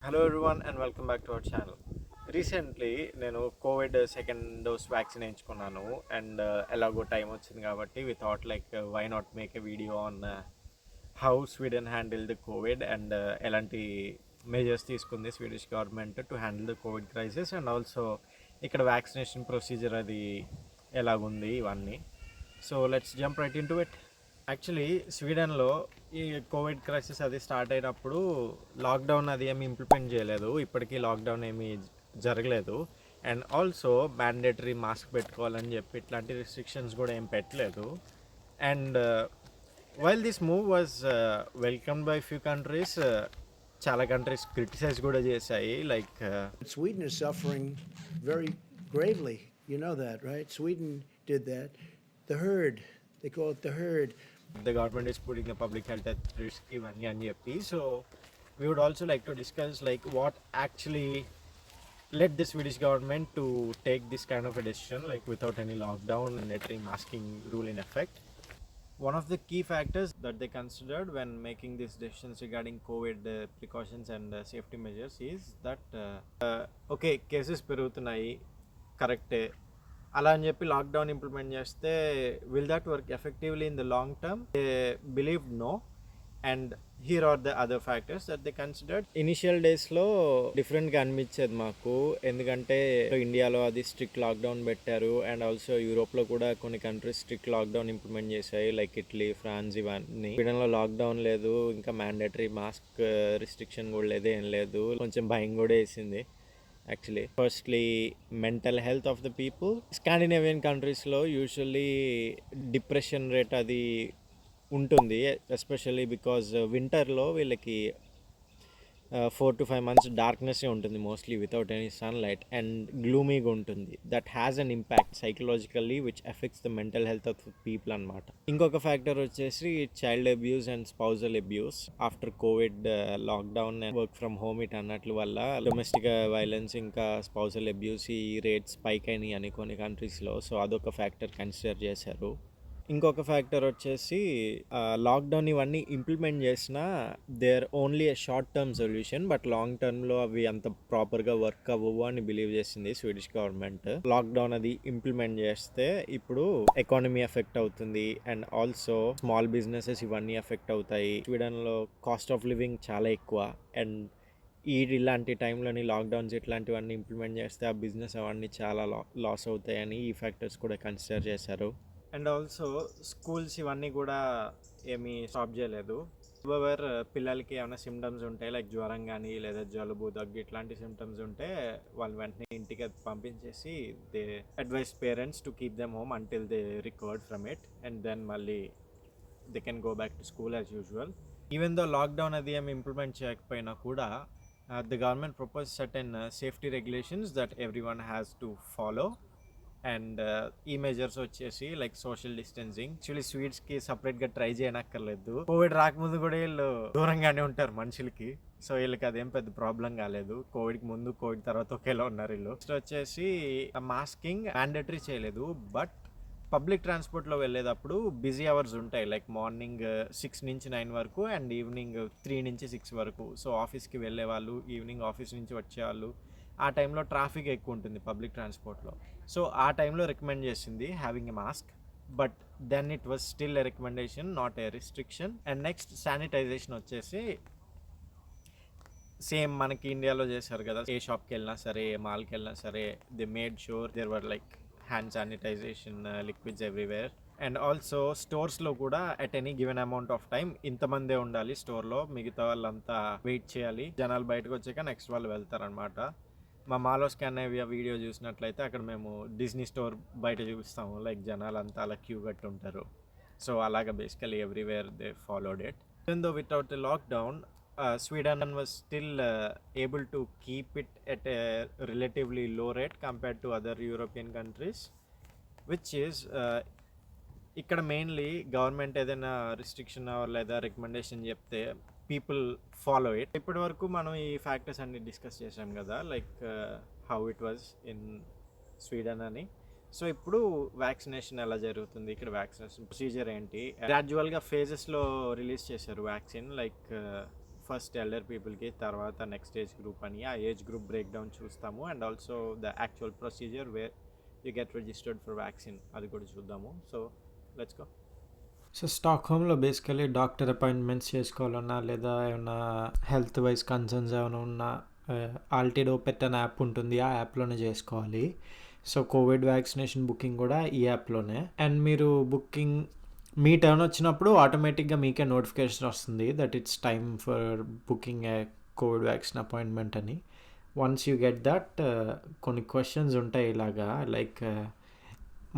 Hello everyone and welcome back to our channel. Recently నేను covid second dose vaccine వేయించుకున్నాను and ఎలాగో time వచ్చింది కాబట్టి we thought like why not make a video on how Sweden handle the covid and ఎలాంటి measures తీసుకుంది Swedish government to handle the covid crisis and also ఇక్కడ vaccination procedure అది ఎలాగుంది ఇవన్నీ. So let's jump right in to it. Actually స్వీడన్లో ఈ covid crisis అది start అయినప్పుడు లాక్డౌన్ అది ఏమి ఇంప్లిమెంట్ చేయలేదు, ఇప్పటికీ లాక్డౌన్ ఏమీ జరగలేదు. అండ్ ఆల్సో మ్యాండేటరీ మాస్క్ పెట్టుకోవాలని చెప్పి ఇట్లాంటి రిస్ట్రిక్షన్స్ కూడా ఏం పెట్టలేదు. And while this move was welcome by few countries, చాలా కంట్రీస్ క్రిటిసైజ్ కూడా చేశాయి. Like Sweden is suffering very gravely. You know that, right? Sweden did that. The herd, they call it the herd. the government is putting the public health at risk ఇవన్నీ అని చెప్పి. So we would also like to discuss like what actually led the Swedish government to take this kind of a decision, like without any lockdown and mandatory masking rule in effect. One of the key factors that they considered when making these decisions regarding COVID precautions and safety measures is that okay, cases పెరుగుతున్నాయి కరెక్టే, అలా అని చెప్పి lockdown implement చేస్తే will that work effectively in the long term? They believe no. And here are the other factors that they considered. Initial డేస్లో డిఫరెంట్గా అనిపించేది మాకు, ఎందుకంటే ఇండియాలో అది స్ట్రిక్ట్ లాక్డౌన్ పెట్టారు అండ్ ఆల్సో యూరోప్లో కూడా కొన్ని కంట్రీస్ స్ట్రిక్ట్ లాక్డౌన్ ఇంప్లిమెంట్ చేశాయి, లైక్ ఇటలీ, ఫ్రాన్స్ ఇవన్నీ. స్వీడన్లో లాక్డౌన్ లేదు, ఇంకా మ్యాండేటరీ మాస్క్ రిస్ట్రిక్షన్ కూడా లేదు, ఏం లేదు. కొంచెం భయం కూడా వేసింది actually. Firstly mental health of the people. Scandinavian కంట్రీస్లో యూజువల్లీ డిప్రెషన్ రేట్ అది ఉంటుంది, ఎస్పెషల్లీ బికాజ్ వింటర్లో వీళ్ళకి 4 to 5 months డార్క్నెస్సే ఉంటుంది mostly without any sunlight and గ్లూమీగా ఉంటుంది. That has an impact psychologically which effects the mental health of people అనమాట. ఇంకొక ఫ్యాక్టర్ వచ్చేసి child abuse and spousal abuse. After covid lockdown, work from home it అన్నట్లు వల్ల domestic violence ఇంకా spousal abuse ఈ rates spike అయినాయి అని కొన్ని కంట్రీస్లో. సో అదొక ఫ్యాక్టర్ కన్సిడర్ చేశారు. ఇంకొక ఫ్యాక్టర్ వచ్చేసి లాక్డౌన్ ఇవన్నీ ఇంప్లిమెంట్ చేసినా they are only a short term solution, but long టర్మ్లో అవి అంత ప్రాపర్గా వర్క్ అవ్వవు అని బిలీవ్ చేసింది స్వీడిష్ గవర్నమెంట్. లాక్డౌన్ అది ఇంప్లిమెంట్ చేస్తే ఇప్పుడు ఎకానమీ ఎఫెక్ట్ అవుతుంది అండ్ ఆల్సో స్మాల్ బిజినెసెస్ ఇవన్నీ ఎఫెక్ట్ అవుతాయి. స్వీడన్లో కాస్ట్ ఆఫ్ లివింగ్ చాలా ఎక్కువ అండ్ ఇలాంటి టైంలోని లాక్డౌన్స్ ఇట్లాంటివన్నీ ఇంప్లిమెంట్ చేస్తే ఆ బిజినెస్ అవన్నీ చాలా లాస్ అవుతాయని ఈ ఫ్యాక్టర్స్ కూడా కన్సిడర్ చేశారు. అండ్ ఆల్సో స్కూల్స్ ఇవన్నీ కూడా ఏమీ స్టాప్ చేయలేదు. ఎవర్ పిల్లలకి ఏమైనా సిమ్టమ్స్ ఉంటాయి, లైక్ జ్వరం కానీ లేదా జలుబు, దగ్గు ఇట్లాంటి సిమ్టమ్స్ ఉంటే వాళ్ళు వెంటనే ఇంటికి పంపించేసి they advise parents to keep them home until they recovered from it and then మళ్ళీ they can go back to school as usual. Even though lockdown అది ఏమి ఇంప్లిమెంట్ చేయకపోయినా కూడా the government propose certain safety regulations that every one has to follow. And ఈ measures వచ్చేసి like social distancing. Actually స్వీట్స్కి సపరేట్గా try చేయనక్కర్లేదు, Covid రాకముందు కూడా వీళ్ళు దూరంగానే ఉంటారు మనుషులకి, సో వీళ్ళకి అదేం పెద్ద ప్రాబ్లం కాలేదు. కోవిడ్కి ముందు కోవిడ్ తర్వాత ఒకేలా ఉన్నారు వీళ్ళు. నెక్స్ట్ వచ్చేసి మాస్కింగ్ మ్యాండేటరీ చేయలేదు, బట్ పబ్లిక్ ట్రాన్స్పోర్ట్లో వెళ్ళేటప్పుడు బిజీ అవర్స్ ఉంటాయి, లైక్ మార్నింగ్ 6 నుంచి 9 వరకు అండ్ ఈవినింగ్ 3 నుంచి 6 వరకు. సో ఆఫీస్కి వెళ్ళే వాళ్ళు, ఈవినింగ్ ఆఫీస్ నుంచి వచ్చేవాళ్ళు, ఆ టైంలో ట్రాఫిక్ ఎక్కువ ఉంటుంది పబ్లిక్ ట్రాన్స్పోర్ట్లో. సో ఆ టైంలో రికమెండ్ చేసింది having a mask, but then it was still a recommendation, not a restriction. And next sanitization వచ్చేసి సేమ్ మనకి ఇండియాలో చేశారు కదా, ఏ షాప్కి వెళ్ళినా సరే, ఏ మాల్కి వెళ్ళినా సరే, they made sure there were like hand sanitization liquids everywhere. And also స్టోర్స్లో కూడా at any given amount of time ఇంతమందే ఉండాలి స్టోర్లో, మిగతా వాళ్ళంతా వెయిట్ చేయాలి. జనాలు బయటకు వచ్చాక నెక్స్ట్ వాళ్ళు వెళ్తారనమాట. మా మాలో స్కాన్ అయ్యే వీడియో చూసినట్లయితే అక్కడ మేము డిజ్నీ స్టోర్ బయట చూపిస్తాము, లైక్ జనాలు అంతా అలా క్యూ కట్టి ఉంటారు. సో అలాగా basically everywhere they followed it. Even though without the lockdown, Sweden was still able to keep it at a relatively low rate compared to other European countries, which is ఇక్కడ mainly government ఏదైనా restriction లేదా recommendation చెప్తే people follow it. ఇప్పటి వరకు మనం ఈ factors అన్ని discuss చేసాం కదా, like how it was in Sweden అని. సో ఇప్పుడు వ్యాక్సినేషన్ ఎలా జరుగుతుంది, ఇక్కడ వ్యాక్సినేషన్ ప్రొసీజర్ ఏంటి, గ్రాడ్యువల్గా ఫేజెస్లో రిలీజ్ చేశారు వ్యాక్సిన్. లైక్ ఫస్ట్ ఎల్డర్ పీపుల్కి, తర్వాత నెక్స్ట్ ఏజ్ గ్రూప్ అని ఆ ఏజ్ గ్రూప్ బ్రేక్ డౌన్ చూస్తాము. And also the actual procedure where you get registered for vaccine అది కూడా చూద్దాము. So let's go. సో స్టాక్హోమ్లో బేసికలీ డాక్టర్ అపాయింట్మెంట్స్ చేసుకోవాలన్నా లేదా ఏమైనా హెల్త్ వైజ్ కన్సర్న్స్ ఏమైనా ఉన్నా ఆల్టిడో పెట్టిన యాప్ ఉంటుంది, ఆ యాప్లోనే చేసుకోవాలి. సో కోవిడ్ వ్యాక్సినేషన్ బుకింగ్ కూడా ఈ యాప్లోనే. అండ్ మీరు బుకింగ్ మీ టర్న్ వచ్చినప్పుడు ఆటోమేటిక్గా మీకే నోటిఫికేషన్ వస్తుంది that it's time for booking a covid vaccine appointment అని. వన్స్ యూ గెట్ దట్ కొన్ని క్వశ్చన్స్ ఉంటాయి ఇలాగా, లైక్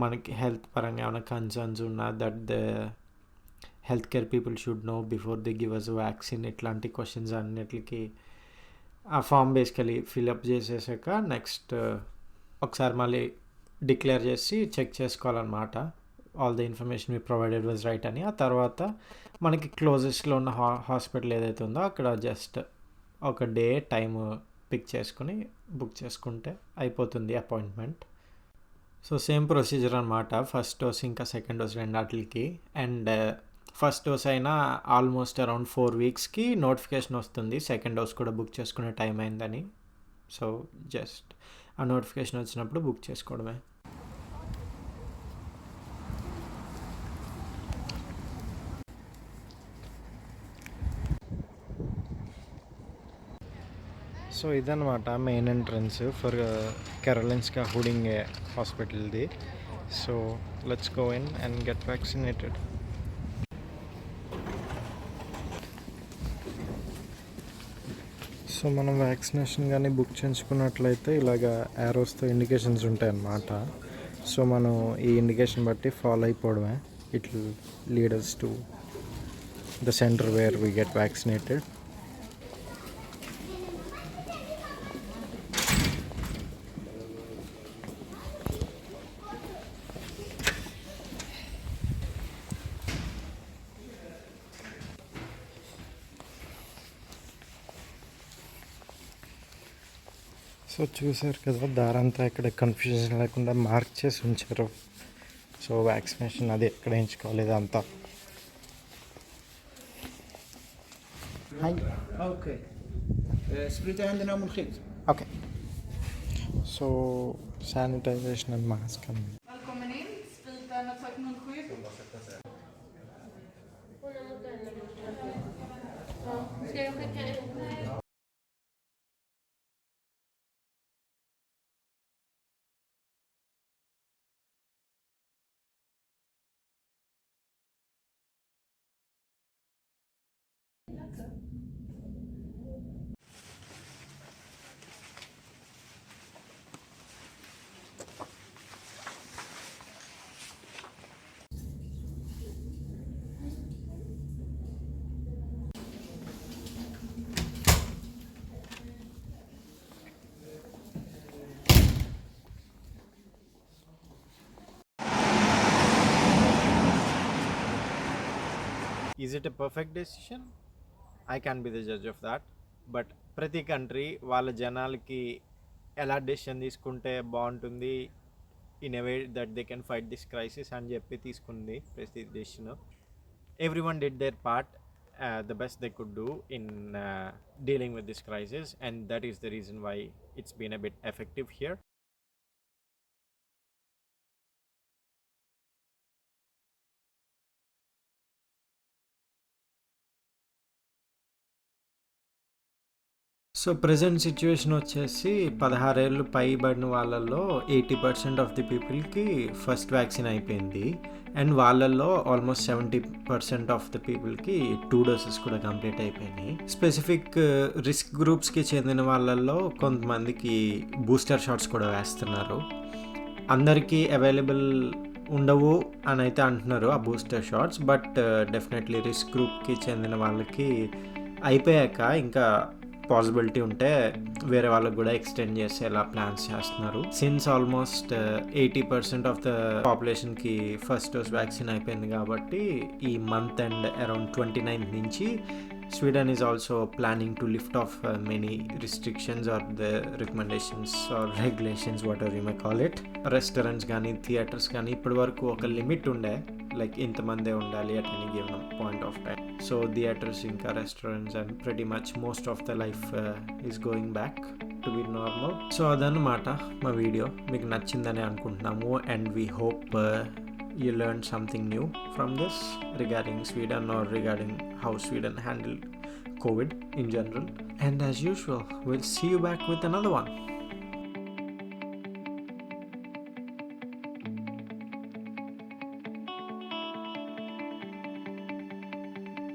మనకి హెల్త్ పరంగా ఏమైనా కన్సర్న్స్ ఉన్నా that the health care people should know before they give us vaccine, ఇట్లాంటి క్వశ్చన్స్ అన్నిటికి ఆ ఫామ్ బేసికలీ ఫిల్అప్ చేసేసాక నెక్స్ట్ ఒకసారి మళ్ళీ డిక్లేర్ చేసి చెక్ చేసుకోవాలన్నమాట all the information we provided was right అని. ఆ తర్వాత మనకి క్లోజెస్ట్లో ఉన్న హాస్పిటల్ ఏదైతే ఉందో అక్కడ జస్ట్ ఒక డే టైం పిక్ చేసుకుని బుక్ చేసుకుంటే అయిపోతుంది అపాయింట్మెంట్. సో సేమ్ ప్రొసీజర్ అనమాట, ఫస్ట్ డోస్ ఇంకా సెకండ్ డోస్ రెండాటికి. అండ్ ఫస్ట్ డోస్ అయినా ఆల్మోస్ట్ అరౌండ్ 4 వీక్స్కి నోటిఫికేషన్ వస్తుంది సెకండ్ డోస్ కూడా బుక్ చేసుకునే టైం అయిందని. సో జస్ట్ ఆ నోటిఫికేషన్ వచ్చినప్పుడు బుక్ చేసుకోవడమే. సో ఇదన్నమాట main entrance for Karolinska Huddinge హాస్పిటల్ది. So let's go in and get vaccinated. So మనం వ్యాక్సినేషన్ కానీ బుక్ చేయించుకున్నట్లయితే ఇలాగ యారోస్తో ఇండికేషన్స్ ఉంటాయి అన్నమాట. సో మనం ఈ ఇండికేషన్ బట్టి ఫాలో అయిపోవడమే. It will lead us to the centre where we get vaccinated. So చూసారు కదా, దారంతా ఇక్కడ కన్ఫ్యూజన్ లేకుండా మార్క్ చేసి ఉంచారు. సో వ్యాక్సినేషన్ అది ఎక్కడ వేయించుకోవాలి ఇదంతా. Okay. Spritta händerna mot skilt. Okay. So sanitization and mask అని. Välkommen in. Spriten har tagit munskydd. Ska jag skicka ut? Is it a perfect decision? I can be the judge of that. But ప్రతి country వాళ్ళ జనాలకి ఎలా decision తీసుకుంటే బాగుంటుంది in a way that they can fight this crisis అని చెప్పి తీసుకుంది ప్రతి decision. Every one did there part, the best they could do in dealing with this crisis, and that is the reason why it's been a bit effective here. So present situation వచ్చేసి 16 ఏళ్ళు పైబడిన వాళ్ళల్లో 80% of the పీపుల్కి first vaccine అయిపోయింది. And వాళ్ళల్లో almost 70% of the పీపుల్కి 2 doses కూడా complete అయిపోయినాయి. స్పెసిఫిక్ రిస్క్ గ్రూప్స్కి చెందిన వాళ్ళల్లో కొంతమందికి బూస్టర్ షాట్స్ కూడా వేస్తున్నారు. అందరికీ అవైలబుల్ ఉండవు అని అయితే అంటున్నారు ఆ booster shots, but definitely risk గ్రూప్కి చెందిన వాళ్ళకి అయిపోయాక ఇంకా పాసిబిలిటీ ఉంటే వేరే వాళ్ళకి కూడా ఎక్స్టెండ్ చేసేలా ప్లాన్స్ చేస్తున్నారు. సిన్స్ ఆల్మోస్ట్ 80% ఆఫ్ ద పాపులేషన్కి ఫస్ట్ డోస్ వ్యాక్సిన్ అయిపోయింది కాబట్టి ఈ మంత్ అండ్ అరౌండ్ 29th నుంచి Sweden is also planning to lift off many restrictions or the recommendations or regulations whatever you may call it. Restaurants కానీ theatres కానీ ఇప్పటి వరకు ఒక లిమిట్ ఉండే, like ఇంతమందే ఉండాలి at any given point of time. So theaters ఇంకా restaurants and pretty much most of the life is going back to be normal. So అదన్నమాట మా వీడియో, మీకు నచ్చిందని అనుకుంటున్నాము, and we hope you learned something new from this regarding Sweden or regarding how Sweden handled COVID in general. And as usual, we'll see you back with another one.